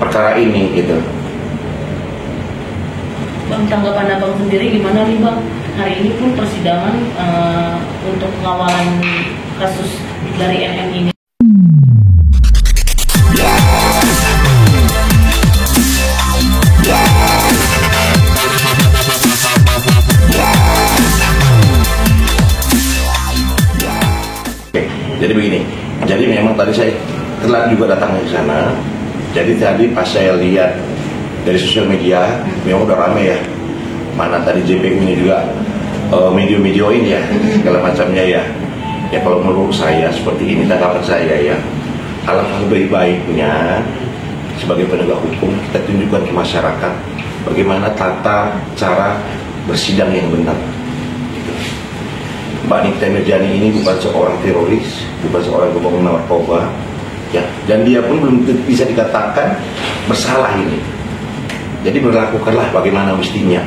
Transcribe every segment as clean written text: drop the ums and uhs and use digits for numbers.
perkara ini gitu. Bang, tanggapan abang sendiri gimana nih bang? Hari ini pun persidangan untuk pengawalan kasus dari MM ini. Oke, jadi begini. Jadi memang tadi saya telat juga datang ke sana. Jadi tadi pas saya lihat dari sosial media, memang udah rame ya. Mana tadi JPU-nya juga video-videoin ya, segala macamnya ya. Ya kalau menurut saya seperti ini tanggapan saya ya. Alangkah lebih baiknya sebagai penegak hukum kita tunjukkan ke masyarakat bagaimana tata cara bersidang yang benar. Mbak Nikita Mirzani ini bukan seorang teroris, bukan seorang pembunuh narkoba, ya, dan dia pun belum bisa dikatakan bersalah ini. Jadi berlakukanlah bagaimana mestinya.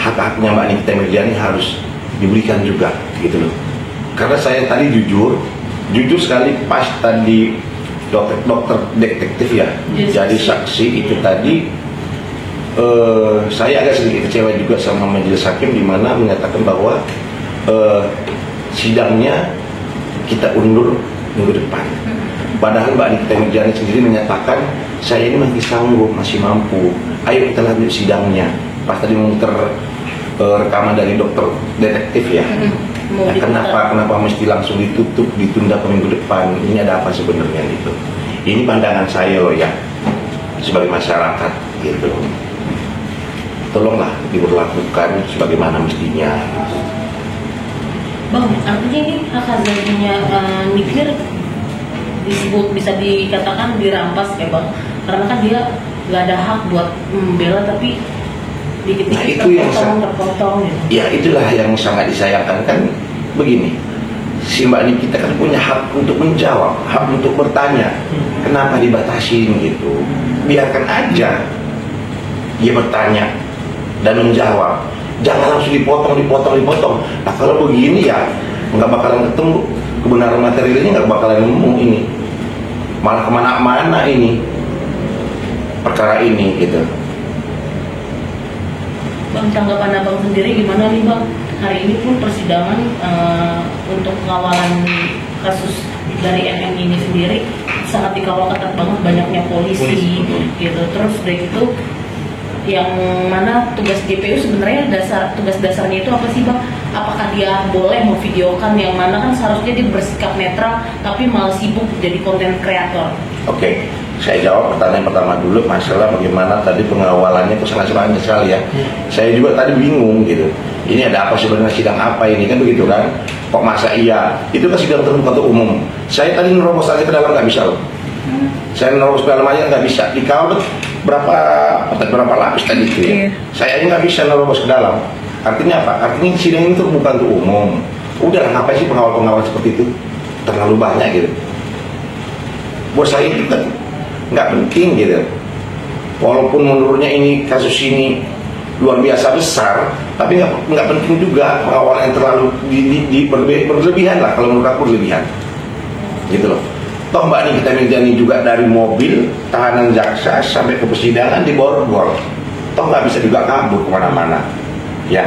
Hak-haknya Mbak Nikita Mirzani harus diberikan juga, gitu loh. Karena saya tadi jujur sekali pas tadi dokter detektif ya, jadi saksi itu tadi, saya agak sedikit kecewa juga sama majelis hakim di mana menyatakan bahwa sidangnya kita undur minggu depan. Padahal Mbak Nikita Mirzani sendiri menyatakan saya ini masih sanggup, masih mampu. Ayo kita lanjut sidangnya. Pas tadi memutar rekaman dari dokter detektif ya. Kenapa mesti langsung ditutup, ditunda ke minggu depan? Ini ada apa sebenarnya gitu? Ini pandangan saya loh ya, sebagai masyarakat gitu. Tolonglah diberlakukan sebagaimana mestinya. Bang, artinya ini hak asasinya Nikir disebut, bisa dikatakan dirampas ya bang, karena kan dia nggak ada hak buat membela tapi dikit-dikit terpotong gitu. Ya itulah yang sangat disayangkan kan begini. Si Mbak Nikita kan punya hak untuk menjawab, hak untuk bertanya. Kenapa dibatasin gitu? Biarkan aja dia bertanya dan menjawab. Jangan langsung dipotong. Nah kalau begini ya nggak bakalan ketemu kebenaran materialnya, nggak bakalan nemu ini. Malah kemana-mana ini perkara ini gitu. Bang, tanggapan abang sendiri gimana nih bang? Hari ini pun persidangan untuk pengawalan kasus dari MM ini sendiri sangat dikawal ketat banget, banyaknya polisi gitu. Terus udah gitu yang mana tugas GPU sebenarnya tugas dasarnya itu apa sih bang? Apakah dia boleh memvideokan, yang mana kan seharusnya dia bersikap netral tapi malah sibuk jadi konten kreator? Oke, saya jawab pertanyaan pertama dulu, masalah bagaimana tadi pengawalannya itu sangat sekali ya. Saya juga tadi bingung gitu. Ini ada apa sebenarnya, sidang apa ini kan begitu kan? Kok masa iya? Itu kan sidang terbuka untuk umum. Saya tadi nerobos aja ke dalam nggak bisa loh. Saya nerobos ke dalam aja nggak bisa. Dikawal berapa lapis tadi itu ya. Saya aja nggak bisa nerobos ke dalam. Artinya apa? Artinya sidang ini terbuka untuk umum. Udah, ngapain sih pengawal-pengawal seperti itu? Terlalu banyak gitu. Buat saya itu kan nggak penting gitu. Walaupun menurutnya ini kasus ini luar biasa besar, tapi nggak penting juga pengawalan yang terlalu berlebihan lah. Kalau menurut aku berlebihan, gitu loh. Toh Mbak Nikita Mirzani juga dari mobil tahanan jaksa sampai ke persidangan diborgol. Toh nggak bisa juga kabur kemana-mana, ya.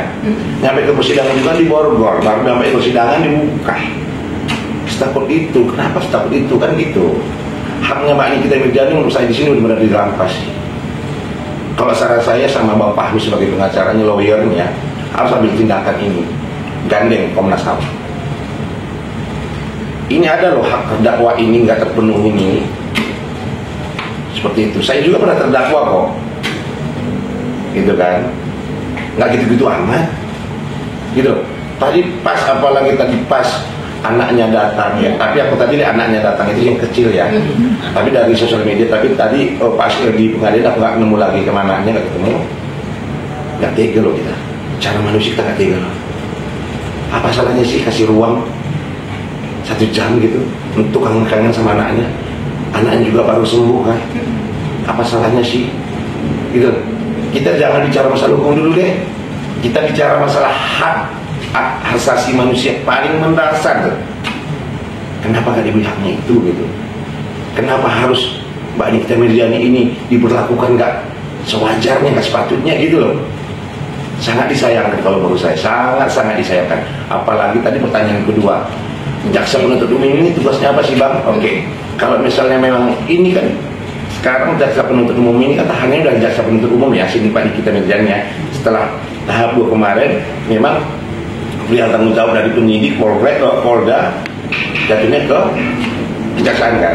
Sampai ke persidangan juga diborgol, baru sampai ke persidangan dibuka. Setakut itu, kenapa setakut itu kan gitu? Haknya Mbak Nikita Mirzani menurut saya di sini benar-benar dirampas. Kalau saran saya sama Bang Fahmi sebagai pengacaranya, lawyernya, harus ambil tindakan ini, gandeng Komnas HAM. Ini ada loh hak terdakwa ini nggak terpenuhi ini, seperti itu. Saya juga pernah terdakwa kok, gitu kan, nggak gitu-gitu amat, gitu. Tadi pas, apalagi tadi pas anaknya datang ya, tapi aku tadi anaknya datang itu yang kecil ya, tapi dari sosial media. Tapi tadi pas di pengadilan aku nggak nemu lagi kemananya, nggak ketemu. Nggak tega loh kita, cara manusia kita nggak tega loh. Apa salahnya sih kasih ruang 1 jam gitu untuk kangen-kangen sama anaknya juga baru sembuh kan, apa salahnya sih gitu. Kita jangan bicara masalah hukum dulu deh, kita bicara masalah hak asasi manusia paling mendasar tuh. Kenapa gak diberi haknya itu gitu? Kenapa harus Mbak Nikita Mirzani ini diberlakukan nggak sewajarnya, nggak sepatutnya gitu loh. Sangat disayangkan kalau menurut saya, sangat disayangkan. Apalagi tadi pertanyaan kedua, jaksa penuntut umum ini tugasnya apa sih Bang? Oke, kalau misalnya memang ini kan sekarang jaksa penuntut umum ini kan tahanannya udah jaksa penuntut umum ya, sini Pak Nikita Mirzani ya. Setelah tahap 2 kemarin, memang beliau tanggung jawab dari penyidik Polda jatuhnya ke kejaksaan kan.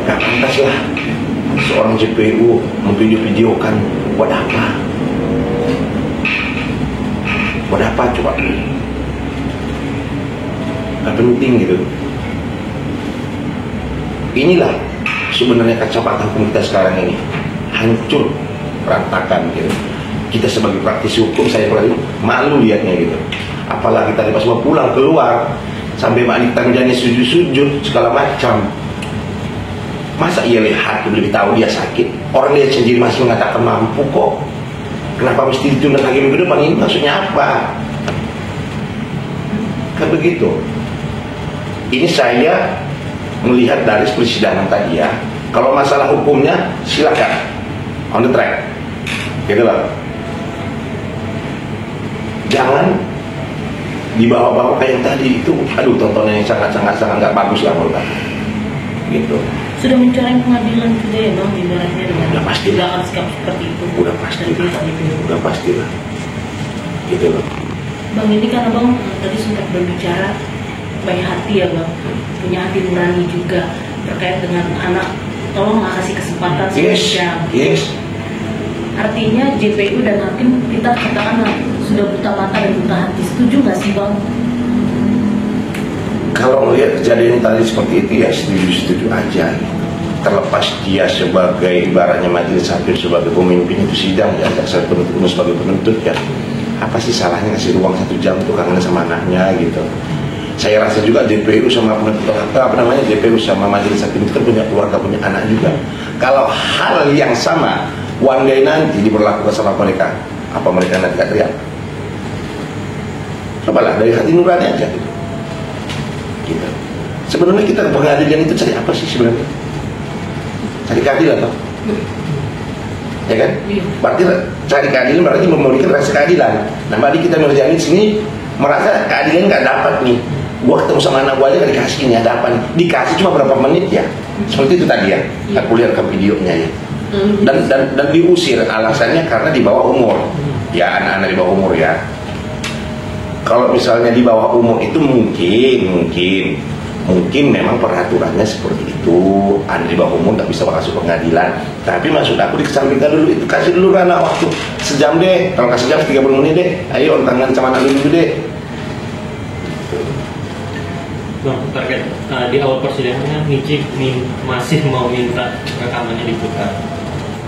Gak pantas lah seorang JPU memvideo-videokan buat apa? Buat apa coba? Gak penting gitu. Inilah sebenarnya kacamata hukum kita sekarang ini hancur, berantakan gitu. Kita sebagai praktisi hukum, saya pribadi malu lihatnya gitu. Apalagi tadi pas mau pulang keluar sampai Mbak Nikita Mirzani sujud-sujud segala macam. Masa ia lihat lebih tahu dia sakit? Orang dia sendiri masih mengatakan mampu kok. Kenapa mesti ditunda lagi minggu depan? Ini maksudnya apa? Kan begitu. Ini saya melihat dari persidangan tadi ya. Kalau masalah hukumnya silakan on the track, gitu loh. Jangan dibawa-bawa kayak yang tadi itu. Aduh, tontonan yang sangat nggak bagus lah menurut aku. Gitu. Sudah mencoreng pengadilan juga ya Bang, ibaratnya dengan Udah pasti. tindakan sikap seperti itu. Udah pasti lah. Udah pasti lah. Gitu loh. Bang, ini kan Abang tadi sempat berbicara baik hati ya Bang, punya hati nurani juga terkait dengan anak. Tolong kasih kesempatan Yes. Yes. Artinya JPU dan hakim kita katakan sudah buta mata dan buta hati. Setuju nggak sih Bang? Kalau melihat kejadian tadi seperti itu ya setuju aja. Terlepas dia sebagai ibaratnya majelis hakim sebagai pemimpin itu sidang ya, jaksa penuntut umum sebagai penuntut ya. Apa sih salahnya ngasih ruang 1 jam untuk kangen sama anaknya gitu. Saya rasa juga JPU sama penuntut JPU sama majelis hakim itu kan punya keluarga, punya anak juga. Kalau hal yang sama one day nanti diberlakukan sama mereka, apa mereka nanti gak teriak? Cobalah dari hati nurani aja gitu. Gitu. Sebenarnya kita pengadilan itu cari apa sih sebenarnya? Cari keadilan toh? Ya kan? Berarti cari keadilan berarti memberikan rasa keadilan. Nah, Mbak Nikita Mirzani di sini merasa keadilan nggak dapat nih. Gua ketemu sama anak gua aja nggak dikasih ini, ada apa nih? Dikasih cuma berapa menit ya? Seperti itu tadi ya. Aku lihat ke videonya ya. Dan diusir alasannya karena di bawah umur. Ya, anak-anak di bawah umur ya. Kalau misalnya di bawah umur itu mungkin memang peraturannya seperti itu. Anda di bawah umur nggak bisa masuk pengadilan. Tapi maksud aku dikesampingkan dulu itu, kasih dulu anak waktu sejam deh. Kalau kasih jam 30 menit deh. Ayo tangan sama anak dulu deh. Bang, target di awal persidangan Niki masih mau minta rekamannya diputar,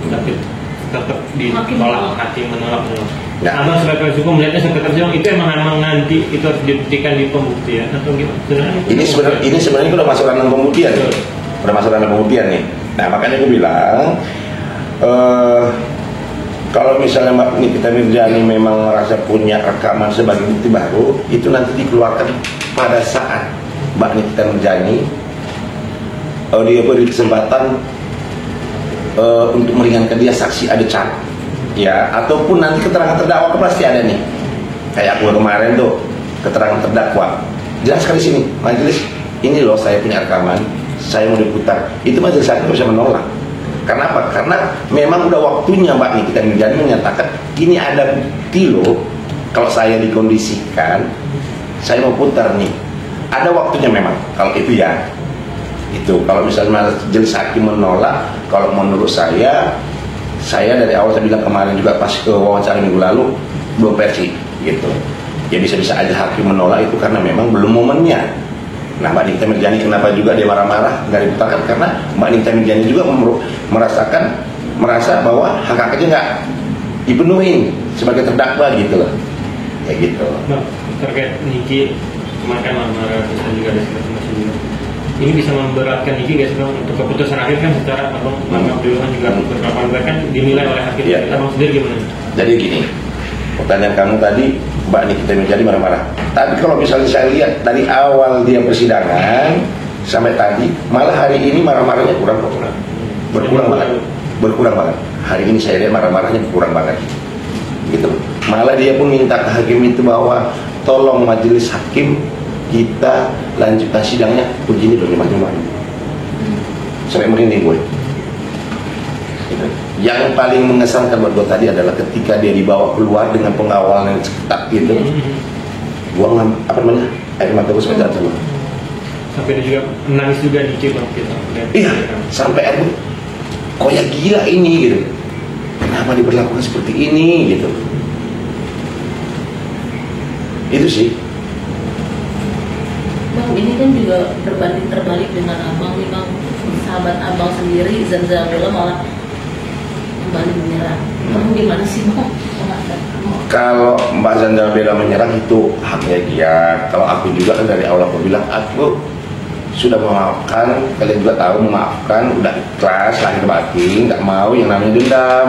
tapi tetap ditolak, hakim menolak. Ya. Abang sebagai hukum melihatnya seperti persidangan itu emang nanti itu harus dibuktikan di pembuktian atau gimana? Ini sebenarnya udah masuk ranah pembuktian nih. Udah masuk ranah pembuktian nih. Nah, makanya aku bilang kalau misalnya Mbak Nikita Mirzani memang merasa punya rekaman sebagai bukti baru, itu nanti dikeluarkan pada saat Mbak Nikita Mirzani dia beri kesempatan untuk meringankan dia saksi ada cat ya, ataupun nanti keterangan terdakwa pasti ada nih, kayak aku kemarin tuh keterangan terdakwa jelaskan di sini, majelis ini loh saya punya rekaman, saya mau diputar, itu majelis hakim bisa menolak. Karena apa? Karena memang udah waktunya Mbak Nikita Mirzani menyatakan ini ada bukti loh, kalau saya dikondisikan saya mau putar nih, ada waktunya memang kalau itu ya. Itu kalau misalnya majelis hakim menolak, kalau menurut saya dari awal saya bilang kemarin juga pas ke wawancara minggu lalu belum versi gitu ya, bisa-bisa aja hakim menolak itu karena memang belum momennya. Nah, Mbak Nikita Mirzani kenapa juga dia marah-marah nggak diputarkan, karena Mbak Nikita Mirzani juga merasa bahwa hak-haknya nggak dipenuhi sebagai terdakwa gitu loh, kayak gitu. Bang, terkait Niki kemarin marah kita juga ada masih juga. Ini bisa memberatkan Niki guys Bang untuk keputusan akhir kan secara Abang Abdullah juga beberapa kali kan dinilai oleh hakim. Ya. Abang sendiri gimana? Jadi gini, pertanyaan kamu tadi Mbak Nikita Mirzani marah-marah. Tapi kalau misalnya saya lihat dari awal dia persidangan sampai tadi, malah hari ini marah-marahnya berkurang banget. Hari ini saya lihat marah-marahnya kurang banget, gitu. Malah dia pun minta ke hakim itu bahwa tolong majelis hakim kita lanjutkan sidangnya begini nyumat-nyumat. Sampai merinding gue. Gitu. Yang paling mengesankan buat gue tadi adalah ketika dia dibawa keluar dengan pengawalan yang ketat gitu, buang air mata gue sebentar sama. Sampai dia juga menangis juga nih kita. Iya, sampai air kok ya gila ini gitu. Kenapa diperlakukan seperti ini gitu. Itu sih. Bang, ini kan juga berbanding terbalik dengan abang nih bang. Sahabat abang sendiri, Zanzabela malah kembali menyerang. Kamu gimana sih bang? Kalau Mbak Zanzabela menyerang itu haknya dia. Kalau aku juga kan dari awal aku bilang aku sudah memaafkan, kalian juga tahu memaafkan, udah ikhlas lahir batin, nggak mau yang namanya dendam.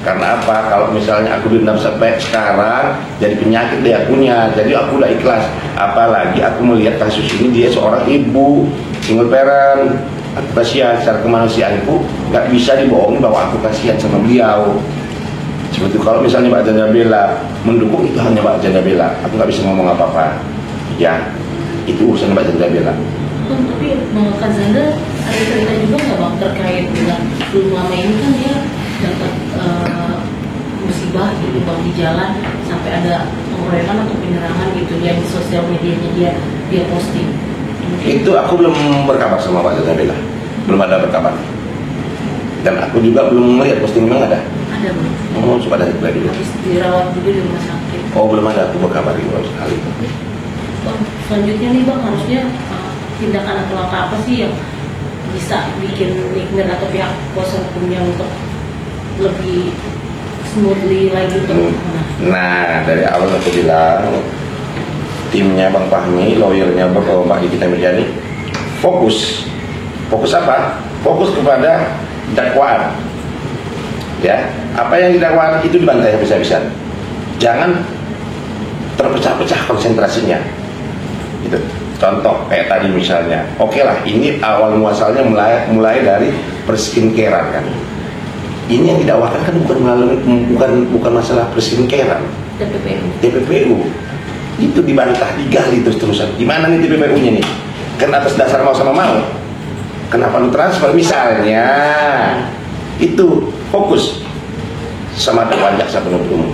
Karena apa? Kalau misalnya aku dendam sampai sekarang jadi penyakit dia punya, jadi aku udah ikhlas. Apalagi aku melihat kasus ini dia seorang ibu single parent, aku kasihan secara kemanusiaanku, nggak bisa dibohongi bahwa aku kasihan sama beliau. Seperti kalau misalnya Mbak Zanzabela mendukung, itu hanya Mbak Zanzabela, aku nggak bisa ngomong apa-apa. Ya, itu urusan Mbak Zanzabela. Tapi Kak Zanda ada cerita juga nggak bang terkait dengan belum lama ini kan dia dapat musibah gitu bang di jalan sampai ada pengeroyokan atau penyerangan gitu ya di sosial medianya dia posting. Mungkin Itu aku belum berkabar sama Mbak Zanzabela, belum ada berkabar. Dan aku juga belum melihat posting, memang ada. ada bang. Oh, coba ada lagi. Habis dirawat juga di rumah sakit. Oh, belum ada aku berkabar itu sekali. Bang, selanjutnya nih bang harusnya tindakan atau langkah apa sih yang bisa bikin Nikmir atau pihak kuasa hukumnya untuk lebih smoothly lagi untuk Nah, dari awal aku bilang timnya Bang Fahmi, lawyernya Mbak Nikita Mirjani fokus apa? Fokus kepada dakwaan. Ya, apa yang didakwakan itu dibantai habis-habisan. Jangan terpecah-pecah konsentrasinya. Gitu. Contoh kayak tadi misalnya, oke lah, ini awal muasalnya mulai dari perskincarean kan. Ini yang didakwakan kan bukan masalah perskincarean, TPPU. Itu dibantah, digali terus-terusan. Gimana nih TPPU-nya nih? Kan atas dasar mau sama mau. Kenapa lu transfer misalnya? Itu fokus sama dakwaan jaksa penuntut umum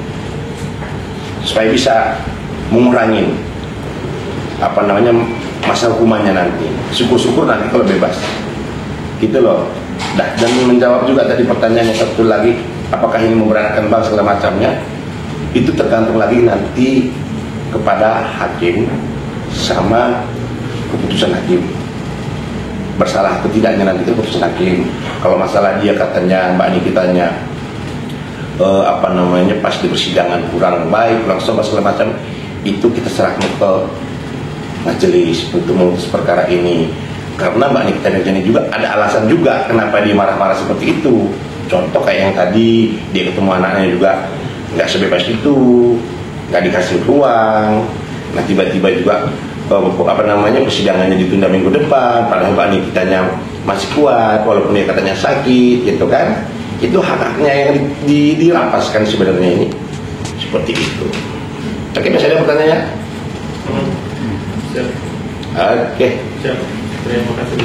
supaya bisa mengurangi masa hukumannya nanti. Syukur-syukur nanti kalau bebas gitu loh. Dan menjawab juga tadi pertanyaan yang satu lagi, apakah ini memberatkan bang segala macamnya, itu tergantung lagi nanti kepada hakim sama keputusan hakim, bersalah atau tidaknya nanti keputusan hakim. Kalau masalah dia katanya Mbak Nikitanya pas di persidangan kurang baik, kurang sobat segala macam, itu kita serahkan ke majelis untuk memutus perkara ini. Karena Mbak Nikita Mirjani juga ada alasan juga kenapa dia marah-marah seperti itu. Contoh kayak yang tadi dia ketemu anaknya juga nggak sebebas itu, nggak dikasih ruang. Nah tiba-tiba juga persidangannya ditunda minggu depan, padahal Mbak Nikitanya masih kuat walaupun dia katanya sakit, gitu kan. Itu hak-haknya yang dirampaskan sebenarnya ini. Seperti itu. Oke, masih ada pertanyaannya? Siap. Oke. Siap. Terima kasih.